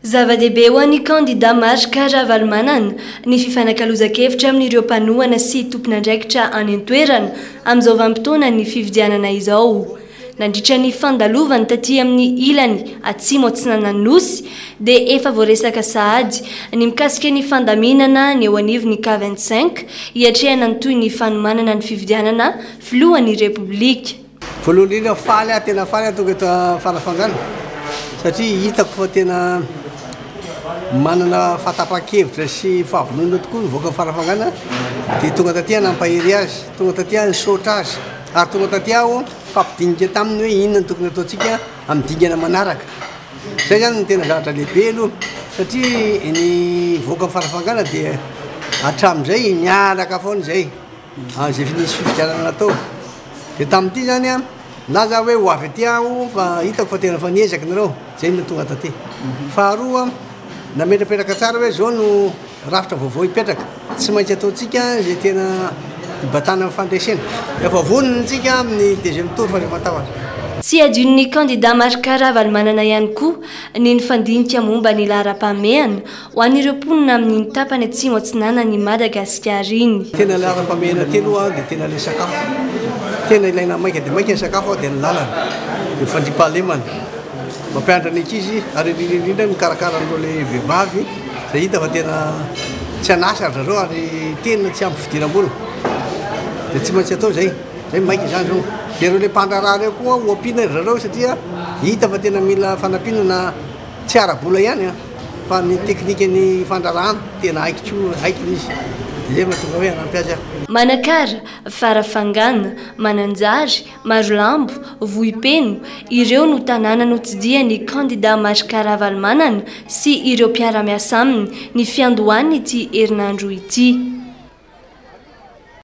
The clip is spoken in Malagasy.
Zava-dehibe ho an'ny kandida Marika Ravalomanana ny fifanankalozan-kevitra amin'ireo mpanohana sy tompon'andraikitra any an-toerana amin'izao vanim-potoana ny fifidianana izao. Nandritra ny fandalovany taty amin'ny ilany atsimo Atsinanana Nosy dia efa voaresaka sahady ny mikasika ny fandaminana ny eo anivon'ny K25 hiatrehana ny toy ny fanomanana ny fifidianana filohan'ny Repoblika. Voalohany indrindra faly tena faly tonga eto Farafangana satria hitako fa tena manana fatapakevitra sy fahavonona tokoa mivoaka Farafangana dia tonga taty nampahery azy, tonga taty nisaotra azy ary tonga taty aho fampidinika taminy hoe inona tokony ataontsika amin'ny dingana manaraka. Zay zany tena zavatra lehibe aloha satria ny voaka Farafangana dia hatramin'izay miaraka foana zay zay nisy fifidianana natao. Dia tamin'ity zany laza hoe ho avy aty aho fa hitako fa tena fa niezaka nareo zay no tonga taty. Faharoa nametrapetraka tsara hoe zao no rafitra vaovao hipetraka tsy maintsy ataontsika zay tena hibatana amin'ny fandresena efa vonontsika amin'ny deuxième tour fa matahotra. Tsy adion'ny kandida Marika Ravalomanana ihany koa ny nifandinika momba ny laharam-pahamehana ho an'ireo mponina amin'ny tapany atsimo atsinanan'i Madagasikara iny. Tena laharam-pahamehana telo dia tena ilay sakafo. Tena ilaina maika dia maika ny sakafo dia ny lalana dia fandriam-pahalemana mampianatra ny ankizy ary indrindra mikarakara an'ireo ilay vehivavy zay hita fa tena tsy hanasa zareo ary tena tsy ampy fidiram-bola dia tsy maintsy atao zay maika izany zao. Dia ireo ilay mpandraraha reo koa ho ampiana zareo satria hita fa tena mila fanampinana tsy ara-bola ihany fa ny teknikan'ny fandrarahana tena haiko izy. Zay mahatonga hoe hanampy azy aho. Manakara, Farafangana, Mananjary, Marolambo, Vohipeno, ireo no tanàna notsidihan'ny kandida Marika Ravalomanana sy ireo mpiara-miasa aminy ny fiandohan'ny ity herinandro ity.